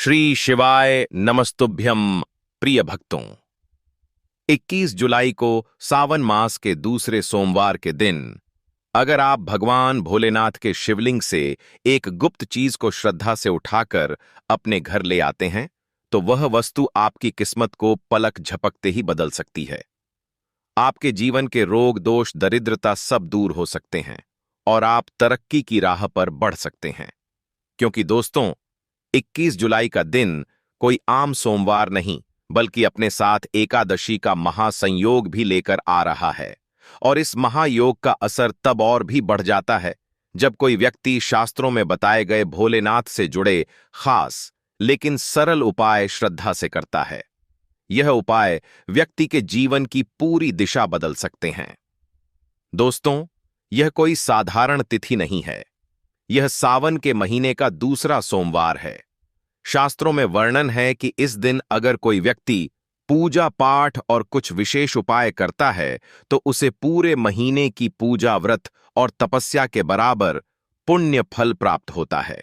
श्री शिवाय नमस्तुभ्यम। प्रिय भक्तों, 21 जुलाई को सावन मास के दूसरे सोमवार के दिन अगर आप भगवान भोलेनाथ के शिवलिंग से एक गुप्त चीज को श्रद्धा से उठाकर अपने घर ले आते हैं तो वह वस्तु आपकी किस्मत को पलक झपकते ही बदल सकती है। आपके जीवन के रोग दोष दरिद्रता सब दूर हो सकते हैं और आप तरक्की की राह पर बढ़ सकते हैं। क्योंकि दोस्तों, 21 जुलाई का दिन कोई आम सोमवार नहीं बल्कि अपने साथ एकादशी का महासंयोग भी लेकर आ रहा है। और इस महायोग का असर तब और भी बढ़ जाता है जब कोई व्यक्ति शास्त्रों में बताए गए भोलेनाथ से जुड़े खास लेकिन सरल उपाय श्रद्धा से करता है। यह उपाय व्यक्ति के जीवन की पूरी दिशा बदल सकते हैं। दोस्तों, यह कोई साधारण तिथि नहीं है। यह सावन के महीने का दूसरा सोमवार है। शास्त्रों में वर्णन है कि इस दिन अगर कोई व्यक्ति पूजा पाठ और कुछ विशेष उपाय करता है तो उसे पूरे महीने की पूजा व्रत और तपस्या के बराबर पुण्य फल प्राप्त होता है।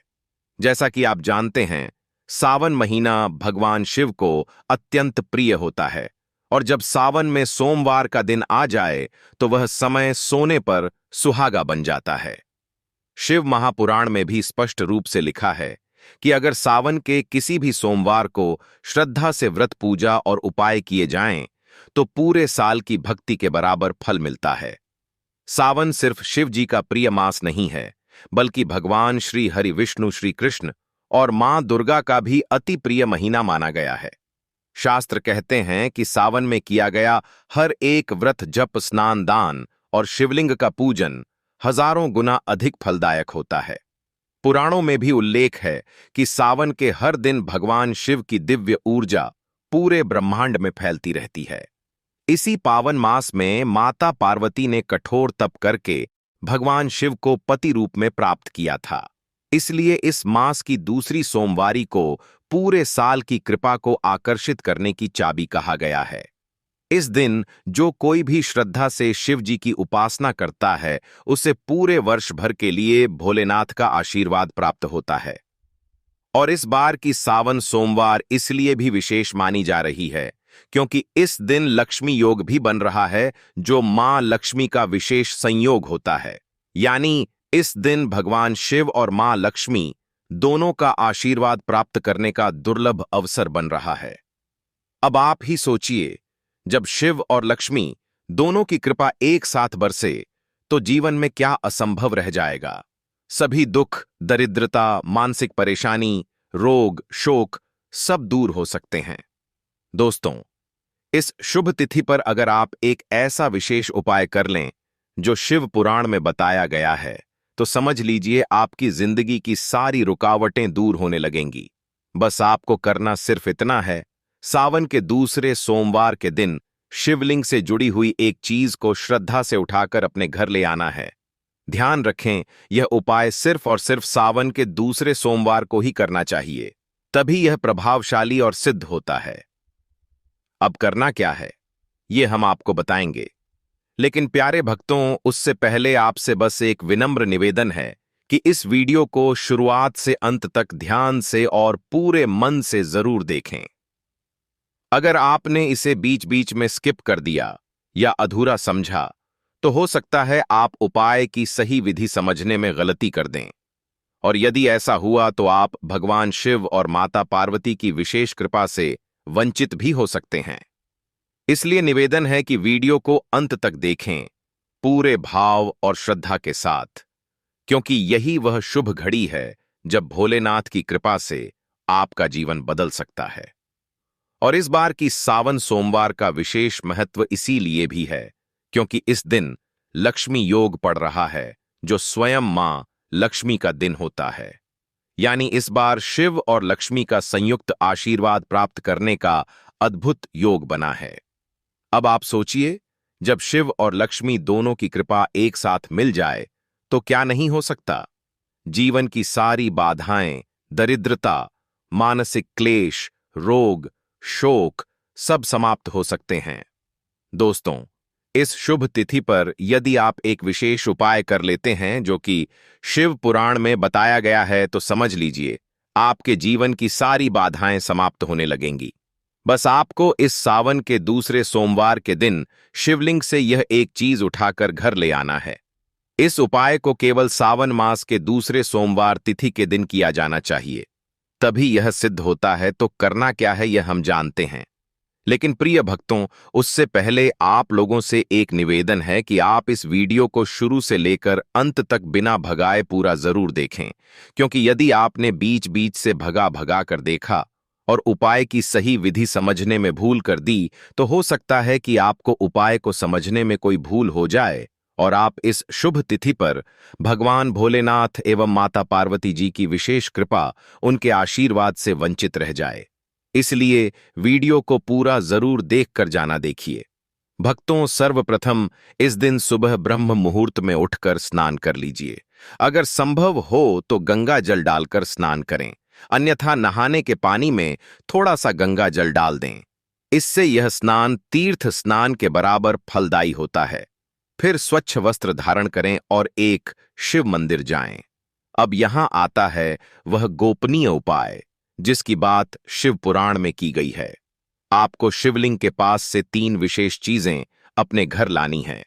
जैसा कि आप जानते हैं, सावन महीना भगवान शिव को अत्यंत प्रिय होता है और जब सावन में सोमवार का दिन आ जाए तो वह समय सोने पर सुहागा बन जाता है। शिव महापुराण में भी स्पष्ट रूप से लिखा है कि अगर सावन के किसी भी सोमवार को श्रद्धा से व्रत पूजा और उपाय किए जाएं तो पूरे साल की भक्ति के बराबर फल मिलता है। सावन सिर्फ शिव जी का प्रिय मास नहीं है बल्कि भगवान श्री हरि विष्णु श्री कृष्ण और मां दुर्गा का भी अति प्रिय महीना माना गया है। शास्त्र कहते हैं कि सावन में किया गया हर एक व्रत जप स्नान दान और शिवलिंग का पूजन हजारों गुना अधिक फलदायक होता है। पुराणों में भी उल्लेख है कि सावन के हर दिन भगवान शिव की दिव्य ऊर्जा पूरे ब्रह्मांड में फैलती रहती है। इसी पावन मास में माता पार्वती ने कठोर तप करके भगवान शिव को पति रूप में प्राप्त किया था। इसलिए इस मास की दूसरी सोमवारी को पूरे साल की कृपा को आकर्षित करने की चाबी कहा गया है। इस दिन जो कोई भी श्रद्धा से शिव जी की उपासना करता है उसे पूरे वर्ष भर के लिए भोलेनाथ का आशीर्वाद प्राप्त होता है। और इस बार की सावन सोमवार इसलिए भी विशेष मानी जा रही है क्योंकि इस दिन लक्ष्मी योग भी बन रहा है जो मां लक्ष्मी का विशेष संयोग होता है। यानी इस दिन भगवान शिव और मां लक्ष्मी दोनों का आशीर्वाद प्राप्त करने का दुर्लभ अवसर बन रहा है। अब आप ही सोचिए, जब शिव और लक्ष्मी दोनों की कृपा एक साथ बरसे तो जीवन में क्या असंभव रह जाएगा। सभी दुख दरिद्रता मानसिक परेशानी रोग शोक सब दूर हो सकते हैं। दोस्तों, इस शुभ तिथि पर अगर आप एक ऐसा विशेष उपाय कर लें जो शिव पुराण में बताया गया है तो समझ लीजिए आपकी जिंदगी की सारी रुकावटें दूर होने लगेंगी। बस आपको करना सिर्फ इतना है, सावन के दूसरे सोमवार के दिन शिवलिंग से जुड़ी हुई एक चीज को श्रद्धा से उठाकर अपने घर ले आना है। ध्यान रखें, यह उपाय सिर्फ और सिर्फ सावन के दूसरे सोमवार को ही करना चाहिए, तभी यह प्रभावशाली और सिद्ध होता है। अब करना क्या है ये हम आपको बताएंगे, लेकिन प्यारे भक्तों, उससे पहले आपसे बस एक विनम्र निवेदन है कि इस वीडियो को शुरुआत से अंत तक ध्यान से और पूरे मन से जरूर देखें। अगर आपने इसे बीच बीच में स्किप कर दिया या अधूरा समझा तो हो सकता है आप उपाय की सही विधि समझने में गलती कर दें। और यदि ऐसा हुआ तो आप भगवान शिव और माता पार्वती की विशेष कृपा से वंचित भी हो सकते हैं। इसलिए निवेदन है कि वीडियो को अंत तक देखें, पूरे भाव और श्रद्धा के साथ, क्योंकि यही वह शुभ घड़ी है जब भोलेनाथ की कृपा से आपका जीवन बदल सकता है। और इस बार की सावन सोमवार का विशेष महत्व इसीलिए भी है क्योंकि इस दिन लक्ष्मी योग पड़ रहा है जो स्वयं मां लक्ष्मी का दिन होता है। यानी इस बार शिव और लक्ष्मी का संयुक्त आशीर्वाद प्राप्त करने का अद्भुत योग बना है। अब आप सोचिए, जब शिव और लक्ष्मी दोनों की कृपा एक साथ मिल जाए तो क्या नहीं हो सकता। जीवन की सारी बाधाएं दरिद्रता मानसिक क्लेश रोग शोक सब समाप्त हो सकते हैं। दोस्तों, इस शुभ तिथि पर यदि आप एक विशेष उपाय कर लेते हैं जो कि शिव पुराण में बताया गया है तो समझ लीजिए आपके जीवन की सारी बाधाएं समाप्त होने लगेंगी। बस आपको इस सावन के दूसरे सोमवार के दिन शिवलिंग से यह एक चीज उठाकर घर ले आना है। इस उपाय को केवल सावन मास के दूसरे सोमवार तिथि के दिन किया जाना चाहिए, तभी यह सिद्ध होता है। तो करना क्या है यह हम जानते हैं, लेकिन प्रिय भक्तों, उससे पहले आप लोगों से एक निवेदन है कि आप इस वीडियो को शुरू से लेकर अंत तक बिना भगाए पूरा जरूर देखें, क्योंकि यदि आपने बीच बीच से भगा भगा कर देखा और उपाय की सही विधि समझने में भूल कर दी, तो हो सकता है कि आपको उपाय को समझने में कोई भूल हो जाए और आप इस शुभ तिथि पर भगवान भोलेनाथ एवं माता पार्वती जी की विशेष कृपा, उनके आशीर्वाद से वंचित रह जाए। इसलिए वीडियो को पूरा जरूर देखकर जाना देखिए। भक्तों, सर्वप्रथम इस दिन सुबह ब्रह्म मुहूर्त में उठकर स्नान कर लीजिए। अगर संभव हो तो गंगा जल डालकर स्नान करें, अन्यथा नहाने के पानी में थोड़ा सा गंगा जल डाल दें। इससे यह स्नान तीर्थ स्नान के बराबर फलदायी होता है। फिर स्वच्छ वस्त्र धारण करें और एक शिव मंदिर जाएं। अब यहां आता है वह गोपनीय उपाय जिसकी बात शिव पुराण में की गई है। आपको शिवलिंग के पास से 3 विशेष चीजें अपने घर लानी हैं।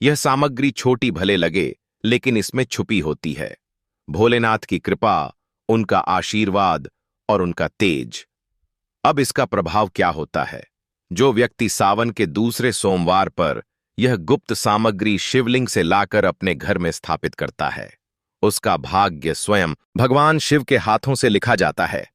यह सामग्री छोटी भले लगे, लेकिन इसमें छुपी होती है भोलेनाथ की कृपा, उनका आशीर्वाद और उनका तेज। अब इसका प्रभाव क्या होता है? जो व्यक्ति सावन के दूसरे सोमवार पर यह गुप्त सामग्री शिवलिंग से लाकर अपने घर में स्थापित करता है, उसका भाग्य स्वयं भगवान शिव के हाथों से लिखा जाता है।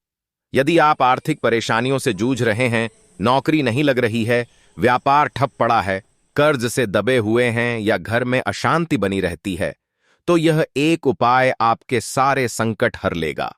यदि आप आर्थिक परेशानियों से जूझ रहे हैं, नौकरी नहीं लग रही है, व्यापार ठप पड़ा है, कर्ज से दबे हुए हैं या घर में अशांति बनी रहती है, तो यह एक उपाय आपके सारे संकट हर लेगा।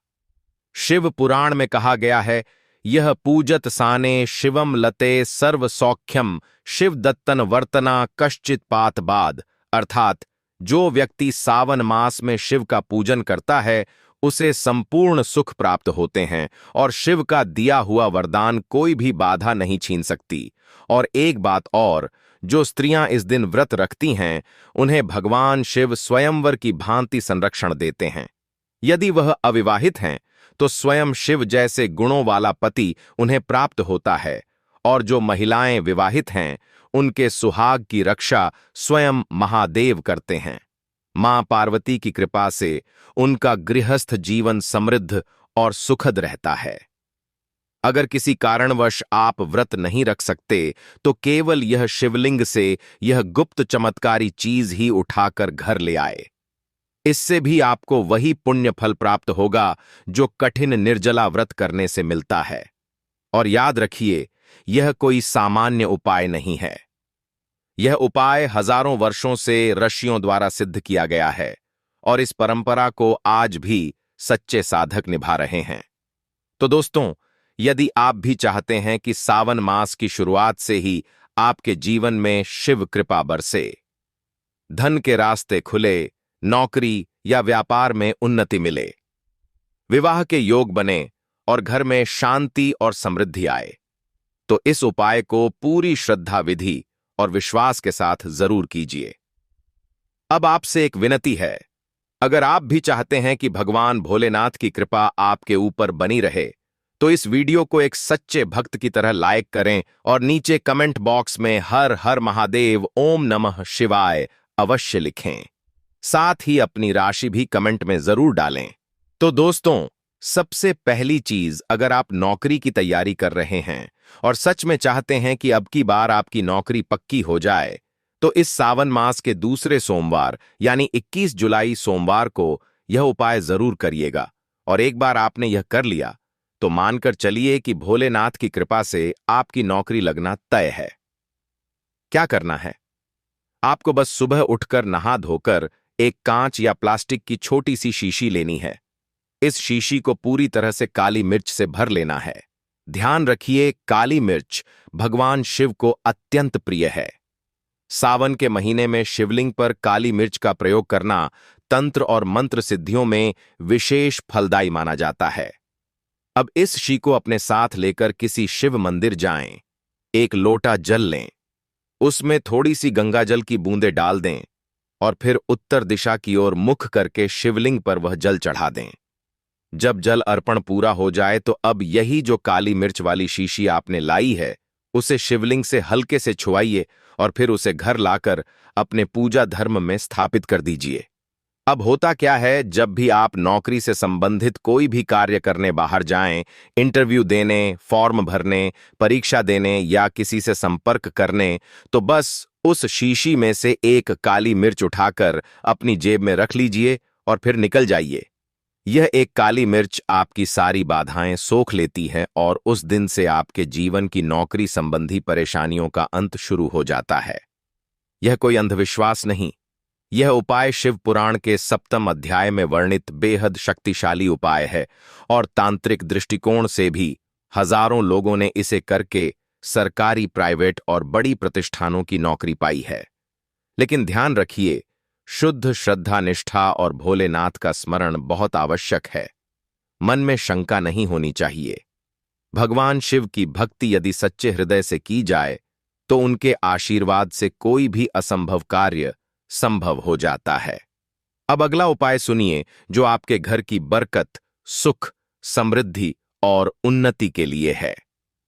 शिव पुराण में कहा गया है, यह पूजत साने शिवम लते सर्व सौख्यम शिव दत्तन वर्तना कश्चित पात बाद। अर्थात जो व्यक्ति सावन मास में शिव का पूजन करता है उसे संपूर्ण सुख प्राप्त होते हैं और शिव का दिया हुआ वरदान कोई भी बाधा नहीं छीन सकती। और एक बात और, जो स्त्रियां इस दिन व्रत रखती हैं उन्हें भगवान शिव स्वयंवर की भांति संरक्षण देते हैं। यदि वह अविवाहित हैं तो स्वयं शिव जैसे गुणों वाला पति उन्हें प्राप्त होता है, और जो महिलाएं विवाहित हैं उनके सुहाग की रक्षा स्वयं महादेव करते हैं। मां पार्वती की कृपा से उनका गृहस्थ जीवन समृद्ध और सुखद रहता है। अगर किसी कारणवश आप व्रत नहीं रख सकते तो केवल यह शिवलिंग से यह गुप्त चमत्कारी चीज ही उठाकर घर ले आए। इससे भी आपको वही पुण्य फल प्राप्त होगा जो कठिन निर्जला व्रत करने से मिलता है। और याद रखिए, यह कोई सामान्य उपाय नहीं है। यह उपाय हजारों वर्षों से ऋषियों द्वारा सिद्ध किया गया है और इस परंपरा को आज भी सच्चे साधक निभा रहे हैं। तो दोस्तों, यदि आप भी चाहते हैं कि सावन मास की शुरुआत से ही आपके जीवन में शिव कृपा बरसे, धन के रास्ते खुले, नौकरी या व्यापार में उन्नति मिले, विवाह के योग बने और घर में शांति और समृद्धि आए, तो इस उपाय को पूरी श्रद्धा विधि और विश्वास के साथ जरूर कीजिए। अब आपसे एक विनती है, अगर आप भी चाहते हैं कि भगवान भोलेनाथ की कृपा आपके ऊपर बनी रहे, तो इस वीडियो को एक सच्चे भक्त की तरह लाइक करें और नीचे कमेंट बॉक्स में हर हर महादेव ओम नमः शिवाय अवश्य लिखें। साथ ही अपनी राशि भी कमेंट में जरूर डालें। तो दोस्तों, सबसे पहली चीज, अगर आप नौकरी की तैयारी कर रहे हैं और सच में चाहते हैं कि अब की बार आपकी नौकरी पक्की हो जाए, तो इस सावन मास के दूसरे सोमवार यानी 21 जुलाई सोमवार को यह उपाय जरूर करिएगा। और एक बार आपने यह कर लिया तो मानकर चलिए कि भोलेनाथ की कृपा से आपकी नौकरी लगना तय है। क्या करना है? आपको बस सुबह उठकर नहा धोकर एक कांच या प्लास्टिक की छोटी सी शीशी लेनी है। इस शीशी को पूरी तरह से काली मिर्च से भर लेना है। ध्यान रखिए, काली मिर्च भगवान शिव को अत्यंत प्रिय है। सावन के महीने में शिवलिंग पर काली मिर्च का प्रयोग करना तंत्र और मंत्र सिद्धियों में विशेष फलदायी माना जाता है। अब इस शी को अपने साथ लेकर किसी शिव मंदिर जाएं। एक लोटा जल लें, उसमें थोड़ी सी गंगा जल की बूंदें डाल दें और फिर उत्तर दिशा की ओर मुख करके शिवलिंग पर वह जल चढ़ा दें। जब जल अर्पण पूरा हो जाए तो अब यही जो काली मिर्च वाली शीशी आपने लाई है उसे शिवलिंग से हल्के से छुआइए और फिर उसे घर लाकर अपने पूजा धर्म में स्थापित कर दीजिए। अब होता क्या है, जब भी आप नौकरी से संबंधित कोई भी कार्य करने बाहर जाएं, इंटरव्यू देने, फॉर्म भरने, परीक्षा देने या किसी से संपर्क करने, तो बस उस शीशी में से एक काली मिर्च उठाकर अपनी जेब में रख लीजिए और फिर निकल जाइए। यह एक काली मिर्च आपकी सारी बाधाएं सोख लेती है और उस दिन से आपके जीवन की नौकरी संबंधी परेशानियों का अंत शुरू हो जाता है। यह कोई अंधविश्वास नहीं, यह उपाय शिव पुराण के 7वें अध्याय में वर्णित बेहद शक्तिशाली उपाय है और तांत्रिक दृष्टिकोण से भी हजारों लोगों ने इसे करके सरकारी, प्राइवेट और बड़ी प्रतिष्ठानों की नौकरी पाई है। लेकिन ध्यान रखिए, शुद्ध श्रद्धा, निष्ठा और भोलेनाथ का स्मरण बहुत आवश्यक है। मन में शंका नहीं होनी चाहिए। भगवान शिव की भक्ति यदि सच्चे हृदय से की जाए तो उनके आशीर्वाद से कोई भी असंभव कार्य संभव हो जाता है। अब अगला उपाय सुनिए, जो आपके घर की बरकत, सुख, समृद्धि और उन्नति के लिए है।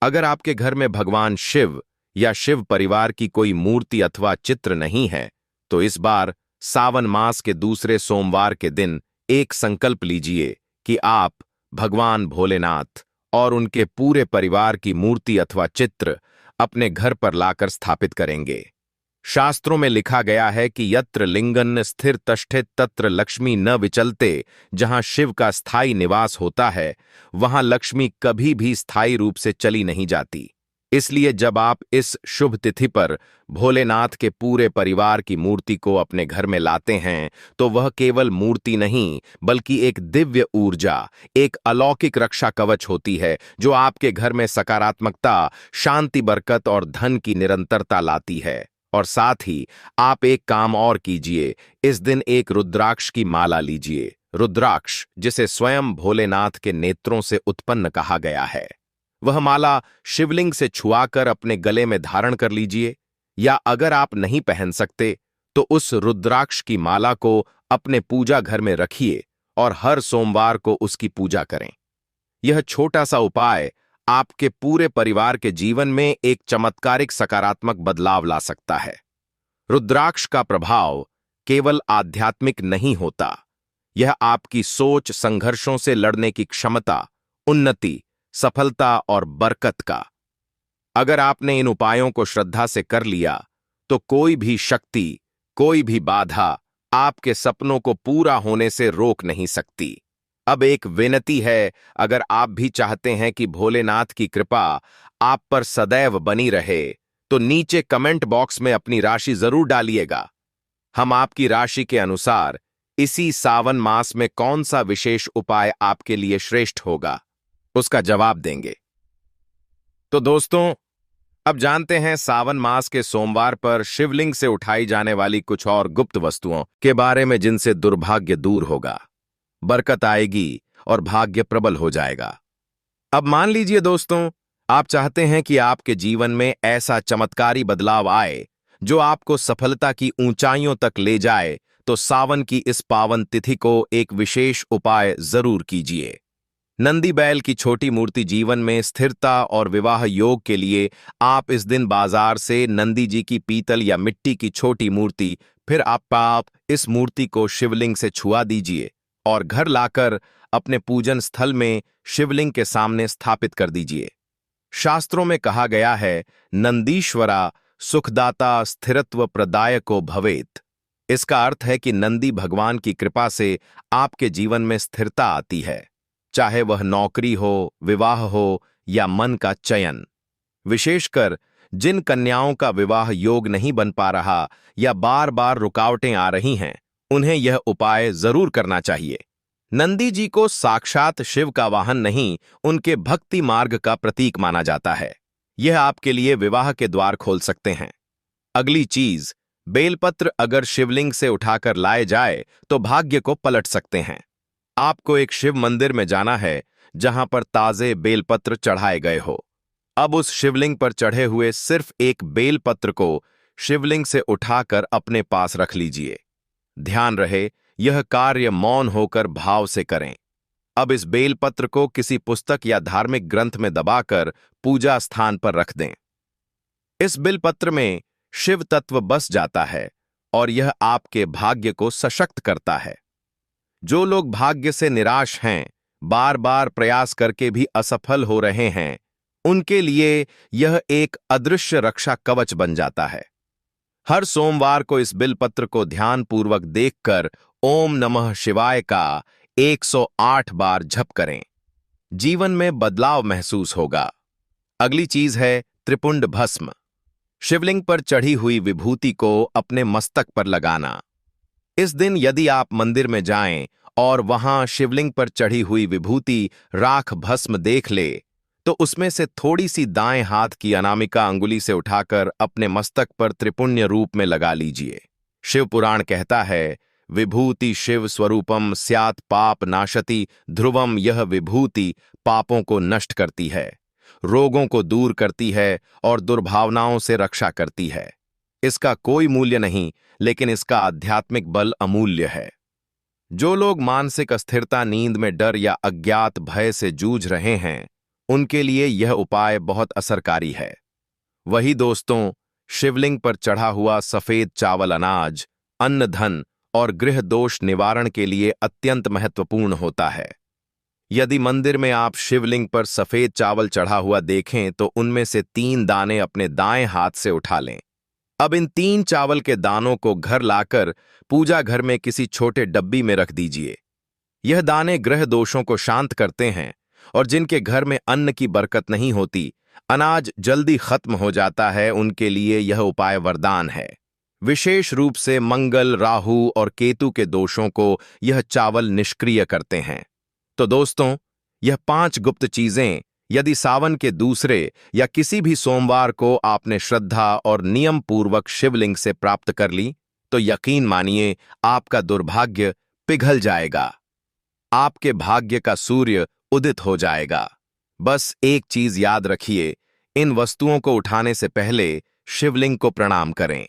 अगर आपके घर में भगवान शिव या शिव परिवार की कोई मूर्ति अथवा चित्र नहीं है तो इस बार सावन मास के दूसरे सोमवार के दिन एक संकल्प लीजिए कि आप भगवान भोलेनाथ और उनके पूरे परिवार की मूर्ति अथवा चित्र अपने घर पर लाकर स्थापित करेंगे। शास्त्रों में लिखा गया है कि यत्र लिंगन स्थिर तष्ठित तत्र लक्ष्मी न विचलते। जहां शिव का स्थायी निवास होता है वहां लक्ष्मी कभी भी स्थायी रूप से चली नहीं जाती। इसलिए जब आप इस शुभ तिथि पर भोलेनाथ के पूरे परिवार की मूर्ति को अपने घर में लाते हैं तो वह केवल मूर्ति नहीं बल्कि एक दिव्य ऊर्जा, एक अलौकिक रक्षा कवच होती है जो आपके घर में सकारात्मकता, शांति, बरकत और धन की निरंतरता लाती है। और साथ ही आप एक काम और कीजिए, इस दिन एक रुद्राक्ष की माला लीजिए। रुद्राक्ष, जिसे स्वयं भोलेनाथ के नेत्रों से उत्पन्न कहा गया है, वह माला शिवलिंग से छुआकर अपने गले में धारण कर लीजिए, या अगर आप नहीं पहन सकते तो उस रुद्राक्ष की माला को अपने पूजा घर में रखिए और हर सोमवार को उसकी पूजा करें। यह छोटा सा उपाय आपके पूरे परिवार के जीवन में एक चमत्कारिक सकारात्मक बदलाव ला सकता है। रुद्राक्ष का प्रभाव केवल आध्यात्मिक नहीं होता, यह आपकी सोच, संघर्षों से लड़ने की क्षमता, उन्नति, सफलता और बरकत का। अगर आपने इन उपायों को श्रद्धा से कर लिया तो कोई भी शक्ति, कोई भी बाधा आपके सपनों को पूरा होने से रोक नहीं सकती। अब एक विनती है, अगर आप भी चाहते हैं कि भोलेनाथ की कृपा आप पर सदैव बनी रहे तो नीचे कमेंट बॉक्स में अपनी राशि जरूर डालिएगा। हम आपकी राशि के अनुसार इसी सावन मास में कौन सा विशेष उपाय आपके लिए श्रेष्ठ होगा उसका जवाब देंगे। तो दोस्तों, अब जानते हैं सावन मास के सोमवार पर शिवलिंग से उठाई जाने वाली कुछ और गुप्त वस्तुओं के बारे में जिनसे दुर्भाग्य दूर होगा, बरकत आएगी और भाग्य प्रबल हो जाएगा। अब मान लीजिए दोस्तों, आप चाहते हैं कि आपके जीवन में ऐसा चमत्कारी बदलाव आए जो आपको सफलता की ऊंचाइयों तक ले जाए, तो सावन की इस पावन तिथि को एक विशेष उपाय जरूर कीजिए। नंदी बैल की छोटी मूर्ति जीवन में स्थिरता और विवाह योग के लिए आप इस दिन बाजार से नंदी जी की पीतल या मिट्टी की छोटी मूर्ति, फिर आप इस मूर्ति को शिवलिंग से छुआ दीजिए और घर लाकर अपने पूजन स्थल में शिवलिंग के सामने स्थापित कर दीजिए। शास्त्रों में कहा गया है, नंदीश्वरा सुखदाता स्थिरत्व प्रदायको भवेत। इसका अर्थ है कि नंदी भगवान की कृपा से आपके जीवन में स्थिरता आती है, चाहे वह नौकरी हो, विवाह हो या मन का चयन। विशेषकर जिन कन्याओं का विवाह योग नहीं बन पा रहा या बार बार रुकावटें आ रही हैं, उन्हें यह उपाय जरूर करना चाहिए। नंदी जी को साक्षात शिव का वाहन नहीं, उनके भक्ति मार्ग का प्रतीक माना जाता है। यह आपके लिए विवाह के द्वार खोल सकते हैं। अगली चीज, बेलपत्र अगर शिवलिंग से उठाकर लाए जाए तो भाग्य को पलट सकते हैं। आपको एक शिव मंदिर में जाना है जहां पर ताजे बेलपत्र चढ़ाए गए हो। अब उस शिवलिंग पर चढ़े हुए सिर्फ एक बेलपत्र को शिवलिंग से उठाकर अपने पास रख लीजिए। ध्यान रहे, यह कार्य मौन होकर भाव से करें। अब इस बेलपत्र को किसी पुस्तक या धार्मिक ग्रंथ में दबाकर पूजा स्थान पर रख दें। इस बिलपत्र में शिव तत्व बस जाता है और यह आपके भाग्य को सशक्त करता है। जो लोग भाग्य से निराश हैं, बार बार प्रयास करके भी असफल हो रहे हैं, उनके लिए यह एक अदृश्य रक्षा कवच बन जाता है। हर सोमवार को इस बिलपत्र को ध्यानपूर्वक देखकर ओम नमः शिवाय का 108 बार जप करें। जीवन में बदलाव महसूस होगा। अगली चीज है त्रिपुंड भस्म। शिवलिंग पर चढ़ी हुई विभूति को अपने मस्तक पर लगाना। इस दिन यदि आप मंदिर में जाएं और वहां शिवलिंग पर चढ़ी हुई विभूति राख भस्म देख ले, तो उसमें से थोड़ी सी दाएं हाथ की अनामिका अंगुली से उठाकर अपने मस्तक पर त्रिपुण्य रूप में लगा लीजिए। शिव पुराण कहता है, विभूति शिव स्वरूपम स्यात् पाप नाशति ध्रुवम। यह विभूति पापों को नष्ट करती है, रोगों को दूर करती है और दुर्भावनाओं से रक्षा करती है। इसका कोई मूल्य नहीं, लेकिन इसका आध्यात्मिक बल अमूल्य है। जो लोग मानसिक अस्थिरता, नींद में डर या अज्ञात भय से जूझ रहे हैं, उनके लिए यह उपाय बहुत असरकारी है। वही दोस्तों, शिवलिंग पर चढ़ा हुआ सफेद चावल अनाज, अन्न, धन और गृह दोष निवारण के लिए अत्यंत महत्वपूर्ण होता है। यदि मंदिर में आप शिवलिंग पर सफेद चावल चढ़ा हुआ देखें तो उनमें से 3 दाने अपने दाएं हाथ से उठा लें। अब इन 3 चावल के दानों को घर लाकर पूजा घर में किसी छोटे डब्बी में रख दीजिए। यह दाने ग्रह दोषों को शांत करते हैं और जिनके घर में अन्न की बरकत नहीं होती, अनाज जल्दी खत्म हो जाता है, उनके लिए यह उपाय वरदान है। विशेष रूप से मंगल, राहु और केतु के दोषों को यह चावल निष्क्रिय करते हैं। तो दोस्तों, यह 5 गुप्त चीजें यदि सावन के दूसरे या किसी भी सोमवार को आपने श्रद्धा और नियम पूर्वक शिवलिंग से प्राप्त कर ली, तो यकीन मानिए आपका दुर्भाग्य पिघल जाएगा, आपके भाग्य का सूर्य उदित हो जाएगा। बस एक चीज याद रखिए, इन वस्तुओं को उठाने से पहले शिवलिंग को प्रणाम करें,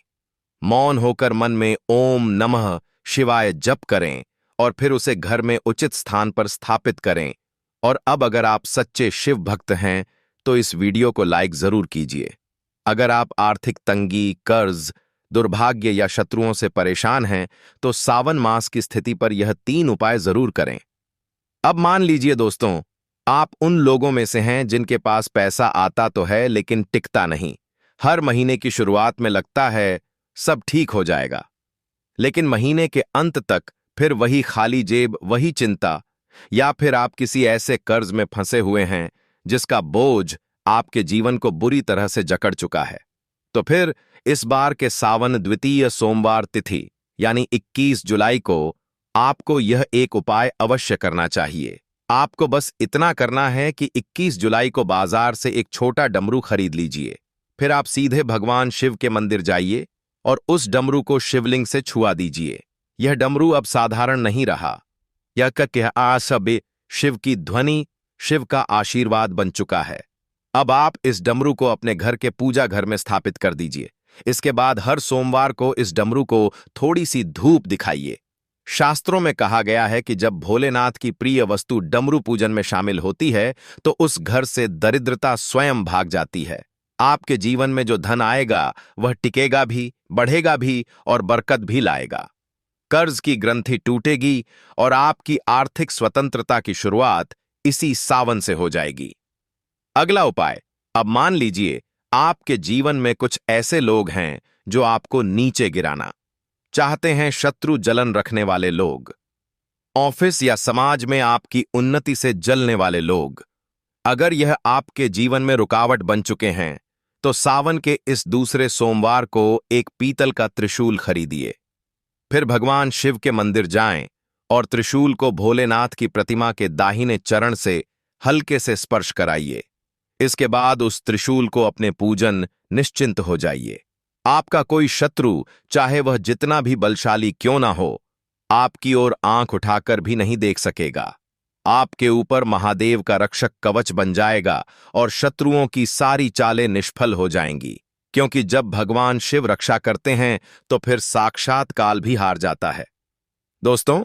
मौन होकर मन में ओम नमः शिवाय जप करें और फिर उसे घर में उचित स्थान पर स्थापित करें। और अब अगर आप सच्चे शिव भक्त हैं तो इस वीडियो को लाइक जरूर कीजिए। अगर आप आर्थिक तंगी, कर्ज, दुर्भाग्य या शत्रुओं से परेशान हैं तो सावन मास की स्थिति पर यह 3 उपाय जरूर करें। अब मान लीजिए दोस्तों, आप उन लोगों में से हैं जिनके पास पैसा आता तो है लेकिन टिकता नहीं। हर महीने की शुरुआत में लगता है सब ठीक हो जाएगा, लेकिन महीने के अंत तक फिर वही खाली जेब, वही चिंता, या फिर आप किसी ऐसे कर्ज में फंसे हुए हैं जिसका बोझ आपके जीवन को बुरी तरह से जकड़ चुका है। तो फिर इस बार के सावन द्वितीय सोमवार तिथि यानी 21 जुलाई को आपको यह एक उपाय अवश्य करना चाहिए। आपको बस इतना करना है कि 21 जुलाई को बाजार से एक छोटा डमरू खरीद लीजिए। फिर आप सीधे भगवान शिव के मंदिर जाइए और उस डमरू को शिवलिंग से छुआ दीजिए। यह डमरू अब साधारण नहीं रहा, यह सबे शिव की ध्वनि, शिव का आशीर्वाद बन चुका है। अब आप इस डमरू को अपने घर के पूजा घर में स्थापित कर दीजिए। इसके बाद हर सोमवार को इस डमरू को थोड़ी सी धूप दिखाइए। शास्त्रों में कहा गया है कि जब भोलेनाथ की प्रिय वस्तु डमरू पूजन में शामिल होती है तो उस घर से दरिद्रता स्वयं भाग जाती है। आपके जीवन में जो धन आएगा वह टिकेगा भी, बढ़ेगा भी और बरकत भी लाएगा। कर्ज की ग्रंथि टूटेगी और आपकी आर्थिक स्वतंत्रता की शुरुआत इसी सावन से हो जाएगी। अगला उपाय, अब मान लीजिए आपके जीवन में कुछ ऐसे लोग हैं जो आपको नीचे गिराना चाहते हैं, शत्रु, जलन रखने वाले लोग, ऑफिस या समाज में आपकी उन्नति से जलने वाले लोग। अगर यह आपके जीवन में रुकावट बन चुके हैं तो सावन के इस दूसरे सोमवार को एक पीतल का त्रिशूल खरीदिए। फिर भगवान शिव के मंदिर जाएं और त्रिशूल को भोलेनाथ की प्रतिमा के दाहिने चरण से हल्के से स्पर्श कराइए। इसके बाद उस त्रिशूल को अपने पूजन निश्चिंत हो जाइए। आपका कोई शत्रु, चाहे वह जितना भी बलशाली क्यों ना हो, आपकी ओर आंख उठाकर भी नहीं देख सकेगा। आपके ऊपर महादेव का रक्षक कवच बन जाएगा और शत्रुओं की सारी चालें निष्फल हो जाएंगी, क्योंकि जब भगवान शिव रक्षा करते हैं तो फिर साक्षात काल भी हार जाता है। दोस्तों,